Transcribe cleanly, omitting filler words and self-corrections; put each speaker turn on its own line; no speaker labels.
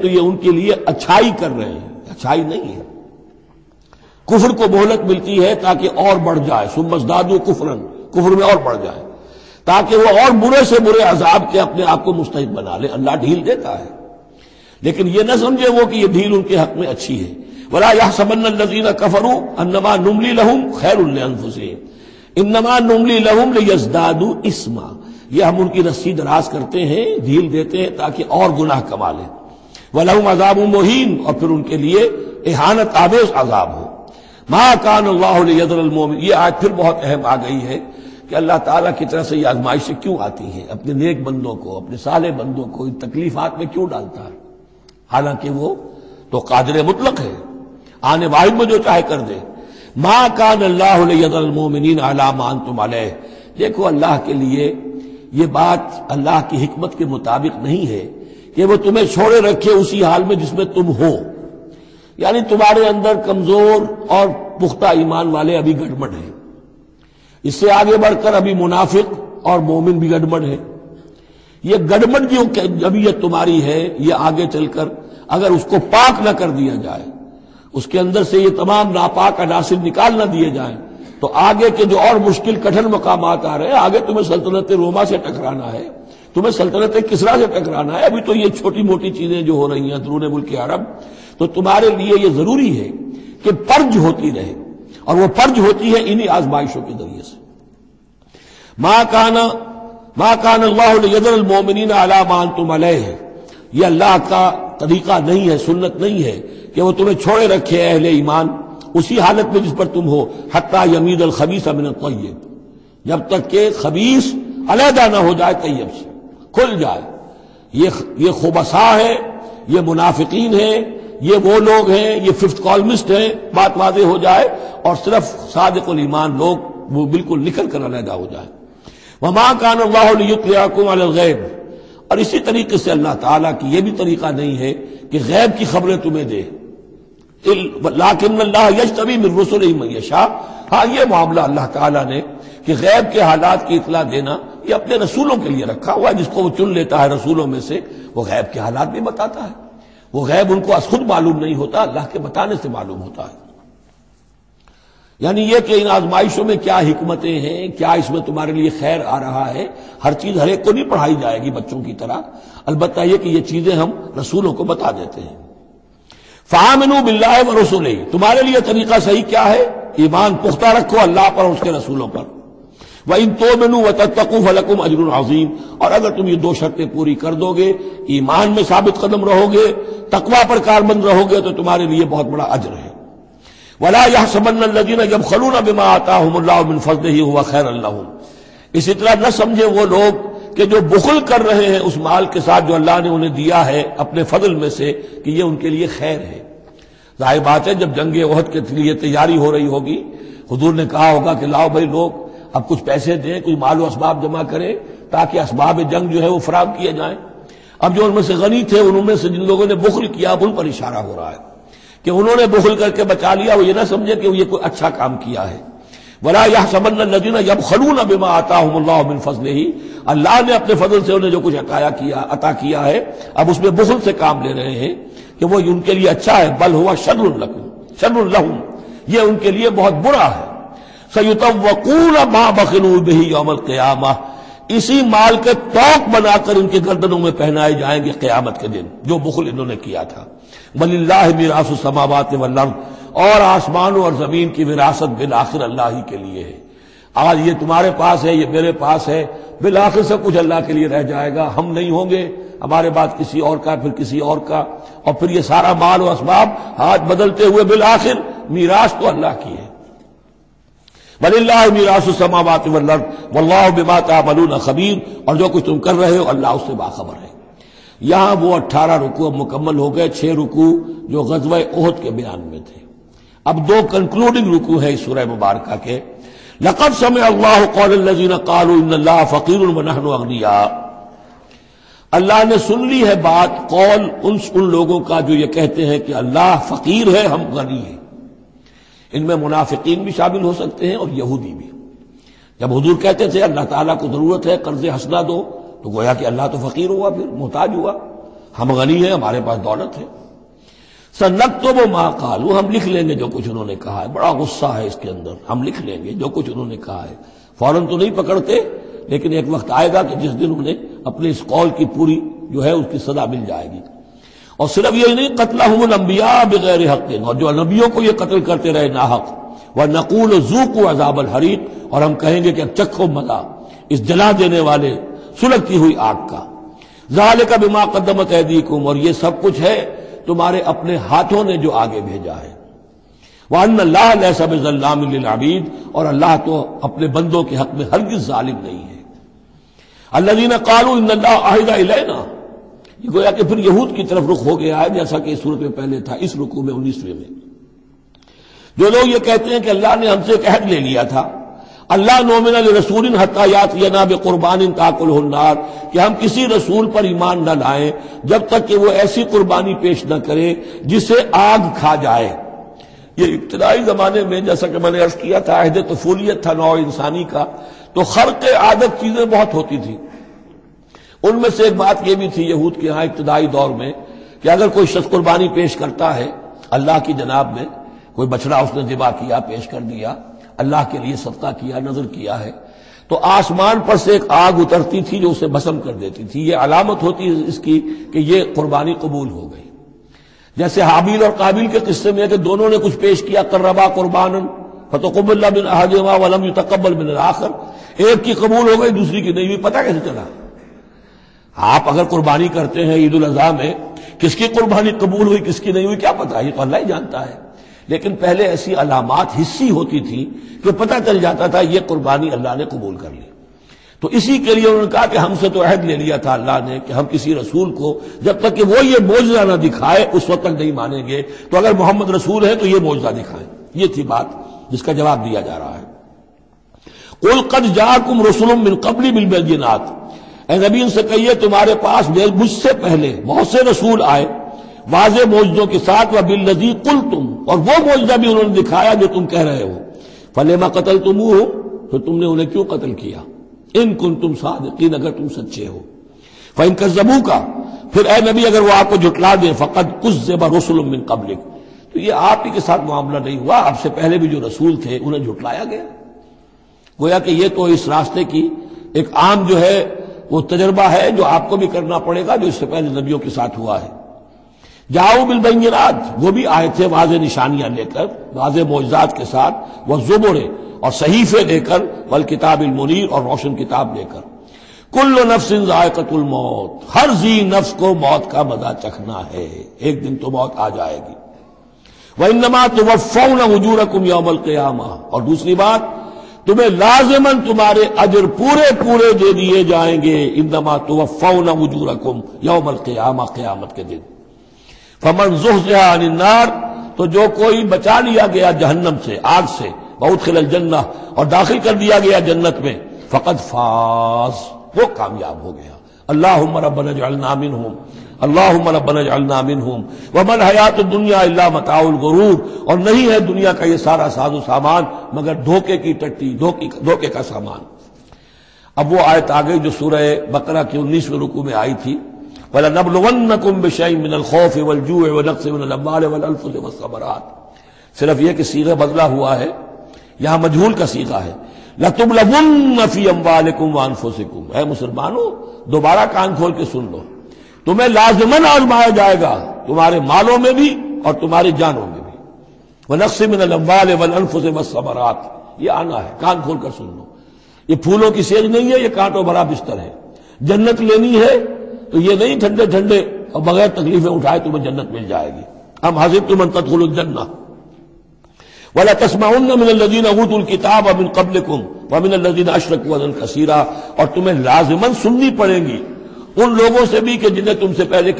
تو یہ ان کے لیے اچھائی کر رہے ہیں، اچھائی نہیں ہے۔ کفر کو مہلت ملتی ہے تاکہ اور بڑھ جائے، ثم ازدادوا کفرا، کفر میں اور بڑھ جائے، تاکہ وہ اور برے سے برے عذاب کے اپنے آپ کو مستحق بنا لے۔ اللہ ڈھیل دیتا ہے، لیکن یہ نہ سمجھے وہ کہ یہ ڈھیل ان کے حق میں اچھی ہے۔ وَلَا يَحْسَبَنَّ الَّذِينَ كَفَرُوا أَنَّمَا نُمْلِي لَهُمْ خَيْرٌ لِأَنفُسِهِمْ إِنَّمَا نُمْلِي لَهُمْ لِيَزْدَادُوا إِثْمًا، یہ ہم ان کی رسی دراز کرتے ہیں، ڈھیل دیتے ہیں تاکہ اور گناہ کما لیں۔ وَلَهُمْ عَذَابٌ مُهِينٌ، اور پھر ان کے لیے اہانت آمیز عذاب ہو۔ مَا كَانَ اللَّهُ لِيَذَرَ الْمُؤْمِنِينَ، یہ آیت پھر بہت اہم آ گئی ہے کہ اللہ تعالیٰ کی طرف سے یہ آزمائشیں کیوں آتی ہیں، اپنے نیک بندوں کو، اپنے صالح بندوں کو ان تکلیفات میں کیوں ڈالتا ہے، حالانکہ وہ تو قادر مطلق ہے، آنے واحد میں جو چاہے کر دے۔ ما کان اللہ لیذر المؤمنین علی ما انتم علیہ، دیکھو اللہ کے لیے یہ بات اللہ کی حکمت کے مطابق نہیں ہے کہ وہ تمہیں چھوڑے رکھے اسی حال میں جس میں تم ہو، یعنی تمہارے اندر کمزور اور پختہ ایمان والے ابھی گڑبڑ ہیں، اس سے آگے بڑھ کر ابھی منافق اور مومن بھی گڑبڑ ہے۔ یہ گڑبڑ جو جبیت تمہاری ہے، یہ آگے چل کر اگر اس کو پاک نہ کر دیا جائے، اس کے اندر سے یہ تمام ناپاک عناصر نکال نہ دیے جائیں، تو آگے کے جو اور مشکل کٹھن مقامات آ رہے ہیں، آگے تمہیں سلطنت روما سے ٹکرانا ہے، تمہیں سلطنت کسریٰ سے ٹکرانا ہے، ابھی تو یہ چھوٹی موٹی چیزیں جو ہو رہی ہیں درون ملک عرب، تو تمہارے لیے یہ ضروری ہے کہ پرج ہوتی رہے، اور وہ پرج ہوتی ہے انہی آزمائشوں کے ذریعے سے۔ ما کان اللہ لیذر المؤمنین علی ما انتم علیہ، یہ اللہ کا طریقہ نہیں ہے، سنت نہیں ہے کہ وہ تمہیں چھوڑے رکھے اہل ایمان اسی حالت میں جس پر تم ہو، حتی یمیز الخبیث من الطیب، جب تک کہ خبیث علیحدہ نہ ہو جائے طیب سے، کھل جائے۔ یہ خبثاء ہے، یہ منافقین ہیں، یہ وہ لوگ ہیں، یہ ففتھ کالمسٹ ہیں، بات واضح ہو جائے، اور صرف صادق الایمان لوگ وہ بالکل نکل کر علیحدہ ہو جائے۔ وما کان اللہ لیطلعکم علی الغیب، اور اسی طریقے سے اللہ تعالیٰ کی یہ بھی طریقہ نہیں ہے کہ غیب کی خبریں تمہیں دے، لیکن اللہ یجتبی من رسلہ من یشاء، ہاں یہ معاملہ اللہ تعالیٰ نے کہ غیب کے حالات کی اطلاع دینا یہ اپنے رسولوں کے لیے رکھا ہوا ہے، جس کو وہ چن لیتا ہے رسولوں میں سے وہ غیب کے حالات بھی بتاتا ہے۔ وہ غیب ان کو از خود معلوم نہیں ہوتا، اللہ کے بتانے سے معلوم ہوتا ہے۔ یعنی یہ کہ ان آزمائشوں میں کیا حکمتیں ہیں، کیا اس میں تمہارے لیے خیر آ رہا ہے، ہر چیز ہر ایک کو نہیں پڑھائی جائے گی بچوں کی طرح، البتہ یہ کہ یہ چیزیں ہم رسولوں کو بتا دیتے ہیں۔ فآمنوا باللہ ورسلہ، تمہارے لیے طریقہ صحیح کیا ہے؟ ایمان پختہ رکھو اللہ پر اور اس کے رسولوں پر۔ وَإِن تُؤْمِنُوا وَتَتَّقُوا فَلَكُمْ أَجْرٌ عَظِيمٌ، اور اگر تم یہ دو شرطیں پوری کر دو گے، ایمان میں ثابت قدم رہو گے، تقوی پر کاربند رہو گے، تو تمہارے لیے بہت بڑا اجر ہے۔ وَلَا يَحْسَبَنَّ الَّذِينَ يَبْخَلُونَ بِمَا آتَاهُمُ اللَّهُ مِنْ فَضْلِهِ هُوَ خَيْرًا لَّهُمْ، اسی طرح نہ سمجھے وہ لوگ کہ جو بخل کر رہے ہیں اس مال کے ساتھ جو اللہ نے انہیں دیا ہے اپنے فضل میں سے، کہ یہ ان کے لیے خیر ہے۔ ظاہر بات ہے جب جنگ احد کے لیے تیاری ہو رہی ہوگی، حضور نے کہا ہوگا کہ لاؤ بھائی لوگ اب کچھ پیسے دیں، کچھ مال و اسباب جمع کریں تاکہ اسباب جنگ جو ہے وہ فراہم کیے جائیں۔ اب جو ان میں سے غنی تھے، ان میں سے جن لوگوں نے بخل کیا، اب ان پر اشارہ ہو رہا ہے کہ انہوں نے بخل کر کے بچا لیا، وہ یہ نہ سمجھے کہ یہ کوئی اچھا کام کیا ہے۔ وَلَا يَحْسَبَنَّ الَّذِينَ يَبْخَلُونَ بِمَا آتَاهُمُ اللَّهُ مِنْ فَضْلِهِ، اللہ نے اپنے فضل سے انہیں جو کچھ عطا کیا ہے، اب اس میں بخل سے کام لے رہے ہیں کہ وہ ان کے لیے اچھا ہے، بل هو شر لهم، یہ ان کے لیے بہت برا ہے۔ سَيُطَوَّقُونَ مَا بَخِلُوا بِهِ يَوْمَ الْقِيَامَةِ، اسی مال کے توق بنا کر ان کے گردنوں میں پہنائے جائیں گے قیامت کے دن جو بخل انہوں نے کیا تھا۔ وَلِلَّهِ مِيرَاثُ السَّمَاوَاتِ وَالْأَرْضِ، اور آسمانوں اور زمین کی وراثت بالآخر اللہ ہی کے لیے ہے۔ آج یہ تمہارے پاس ہے، یہ میرے پاس ہے، بالآخر سب کچھ اللہ کے لیے رہ جائے گا، ہم نہیں ہوں گے، ہمارے بعد کسی اور کا، پھر کسی اور کا، اور پھر یہ سارا مال و اسباب ہاتھ بدلتے ہوئے بالآخر میراث تو اللہ کی ہے۔ وَلِلَّهِ مِيرَاثُ السَّمَاوَاتِ وَالْأَرْضِ وَاللَّهُ بِمَا تَعْمَلُونَ خَبِيرٌ، اور جو کچھ تم کر رہے ہو اللہ اس سے باخبر ہے۔ یہاں وہ 18 رکوع اب مکمل ہو گئے، 6 رکوع جو غزوہ احد کے بیان میں تھے۔ اب 2 کنکلوڈنگ رکوع ہے اس سورہ مبارکہ کے۔ لَقَدْ سَمِعَ اللَّهُ قَوْلَ الَّذِينَ قَالُوا إِنَّ اللَّهَ فَقِيرٌ وَنَحْنُ أَغْنِيَاءُ، اللہ نے سن لی ہے بات، قول ان لوگوں کا جو یہ کہتے ہیں کہ اللہ فقیر ہے، ہم غنی ہیں۔ ان میں منافقین بھی شامل ہو سکتے ہیں اور یہودی بھی۔ جب حضور کہتے تھے اللہ تعالیٰ کو ضرورت ہے قرض حسنہ دو، تو گویا کہ اللہ تو فقیر ہوا، پھر محتاج ہوا۔ ہم غنی ہیں، ہمارے پاس دولت ہے. سنکتب ما قالوا، ہم لکھ لیں گے جو کچھ انہوں نے کہا ہے. بڑا غصہ ہے اس کے اندر. ہم لکھ لیں گے جو کچھ انہوں نے کہا ہے. فوراً تو نہیں پکڑتے، لیکن ایک وقت آئے گا کہ جس دن انہیں اپنے اس قول کی پوری جو ہے اس کی سزا مل جائے گی. اور صرف یہ نہیں، قتلہم الانبیاء بغیر حق، اور جو نبیوں کو یہ قتل کرتے رہے ناحق. وَنَقُولُ ذُوقُوا عَذَابَ الْحَرِيقِ، اور ہم کہیں گے کہ چکھو مزہ اس جلا دینے والے سلگتی ہوئی آگ کا. ذَلِكَ بِمَا قَدَّمَتْ أَيْدِيكُمْ، اور یہ سب کچھ ہے تمہارے اپنے ہاتھوں نے جو آگے بھیجا ہے. وَأَنَّ اللَّهَ لَيْسَ بِظَلَّامٍ لِّلْعَبِيدِ، اور اللہ تو اپنے بندوں کے حق میں ہرگز ظالم نہیں ہے. الَّذِينَ قَالُوا إِنَّ اللَّهَ عَهِدَ إِلَيْنَا، یہ گویا کہ پھر یہود کی طرف رخ ہو گیا ہے، جیسا کہ اس صورت میں پہلے تھا. اس رکوع میں 19ویں میں جو لوگ یہ کہتے ہیں کہ اللہ نے ہم سے ایک عہد لے لیا تھا، اللہ نؤمن لرسول حتی یاتینا بقربان تاکلہ النار، کہ ہم کسی رسول پر ایمان نہ لائیں جب تک کہ وہ ایسی قربانی پیش نہ کرے جسے آگ کھا جائے. یہ ابتدائی زمانے میں جیسا کہ میں نے عرض کیا تھا، عہد طفولیت تھا نوع انسانی کا، تو خرق عادت چیزیں بہت ہوتی تھی. ان میں سے ایک بات یہ بھی تھی یہود کے ہاں ابتدائی دور میں کہ اگر کوئی شخص قربانی پیش کرتا ہے اللہ کی جناب میں، کوئی بچڑا اس نے ذبح کیا، پیش کر دیا، اللہ کے لیے صدقہ کیا، نذر کیا ہے، تو آسمان پر سے ایک آگ اترتی تھی جو اسے بھسم کر دیتی تھی. یہ علامت ہوتی ہے اس کی کہ یہ قربانی قبول ہو گئی. جیسے حابیل اور قابیل کے قصے میں ہے کہ دونوں نے کچھ پیش کیا، قربا قربانا فتقبل من احدہما ولم یتقبل من الآخر، ایک کی قبول ہو گئی دوسری کی نہیں ہوئی. پتہ کیسے چلا؟ آپ اگر قربانی کرتے ہیں عید الاضحیٰ میں، کس کی قربانی قبول ہوئی کس کی نہیں ہوئی کیا پتہ، یہ تو اللہ ہی جانتا ہے. لیکن پہلے ایسی علامات حسی ہوتی تھی کہ پتہ چل جاتا تھا یہ قربانی اللہ نے قبول کر لی. تو اسی کے لیے انہوں نے کہا کہ ہم سے تو عہد لے لیا تھا اللہ نے کہ ہم کسی رسول کو جب تک کہ وہ یہ معجزہ نہ دکھائے اس وقت تک نہیں مانیں گے. تو اگر محمد رسول ہے تو یہ معجزہ دکھائیں. یہ تھی بات جس کا جواب دیا جا رہا ہے. قُلْ قَدْ جَاءَكُمْ رُسُلٌ مِّن قَبْلِ بِالْبَيِّنَاتِ، اے نبی ان سے کہیے تمہارے پاس مجھ سے پہلے بہت سے رسول آئے واضح معجزوں کے ساتھ، وَبِالَّذِي قُلْتُمْ، اور وہ معجزہ بھی انہوں نے دکھایا جو تم کہہ رہے ہو. فَلِمَ قَتَلْتُمُوهُ، تو تم نے انہیں کیوں قتل کیا؟ ان کنتم صادقین، اگر تم سچے ہو. فَإِن كَذَّبُوكَ، پھر اے نبی اگر وہ آپ کو جھٹلا دیں، فَقَدْ كُذِّبَ رُسُلٌ مِّن قَبْلِكَ، تو یہ آپ ہی کے ساتھ معاملہ نہیں ہوا، آپ سے پہلے بھی جو رسول تھے انہیں جھٹلایا گیا. گویا کہ یہ تو اس راستے کی ایک عام جو ہے وہ تجربہ ہے جو آپ کو بھی کرنا پڑے گا جو اس سے پہلے نبیوں کے ساتھ ہوا ہے. جاؤ بالبینات، وہ بھی آئے تھے واضح نشانیاں لے کر، واضح معجزات کے ساتھ، والزبر، اور صحیفے لے کر، والکتاب المنیر، اور روشن کتاب لے کر. کل نفس ذائقۃ الموت، ہر ذی نفس کو موت کا مزہ چکھنا ہے، ایک دن تو موت آ جائے گی. وانما توفون اجورکم یوم القیامہ، اور دوسری بات تمہیں لازماً تمہارے اجر پورے پورے دے دیے جائیں گے. انما توفون اجورکم یوم القیامہ، قیامت کے دن. فمن زحزح عن النار، تو جو کوئی بچا لیا گیا جہنم سے، آگ سے، وادخل الجنہ، اور داخل کر دیا گیا جنت میں، فقد فاز، وہ کامیاب ہو گیا. اللہم ربنا اجعلنا منہم، اللہم ربنا اجعلنا منہم، وما الحیات الدنیا الا متاع الغرور، اور نہیں ہے دنیا کا یہ سارا ساز و سامان مگر دھوکے کی ٹٹی، دھوکے کا سامان. اب وہ آیت آ گئی جو سورہ بقرہ کے 19ویں رکوع میں آئی تھی، وَلَنَبْلُوَنَّكُمْ بِشَيْءٍ مِّنَ الْخَوْفِ وَالْجُوعِ وَنَقْصٍ مِّنَ الْأَمْوَالِ وَالْأَنفُسِ وَالثَّمَرَاتِ. صرف یہ کہ صیغہ بدلا ہوا ہے، یہاں مجہول کا صیغہ ہے. لَتُبْلَوُنَّ فِي أَمْوَالِكُمْ وَأَنفُسِكُمْ، اے مسلمانوں دوبارہ کان کھول کے سن لو، تمہیں لازماً آزمایا جائے گا تمہارے مالوں میں بھی اور تمہاری جانوں میں بھی. وَنَقْصٍ مِّنَ الْأَمْوَالِ وَالْأَنفُسِ وَالثَّمَرَاتِ، یہ آنا ہے، کان کھول کر سن لو. یہ پھولوں کی سیج نہیں ہے، یہ کانٹوں بھرا بستر ہے. جنت لینی ہے تو یہ نہیں ٹھنڈے ٹھنڈے اور بغیر تکلیفیں اٹھائے تمہیں جنت مل جائے گی. ام حسبتم ان تدخلوا الجنہ ولا تسمعن من الذين اوتوا الكتاب من قبلكم ومن الذين اشركوا اذى كثيرا، اور تمہیں لازماً سننی پڑیں گی ان لوگوں سے بھی کہ جنہیں تم سے پہلے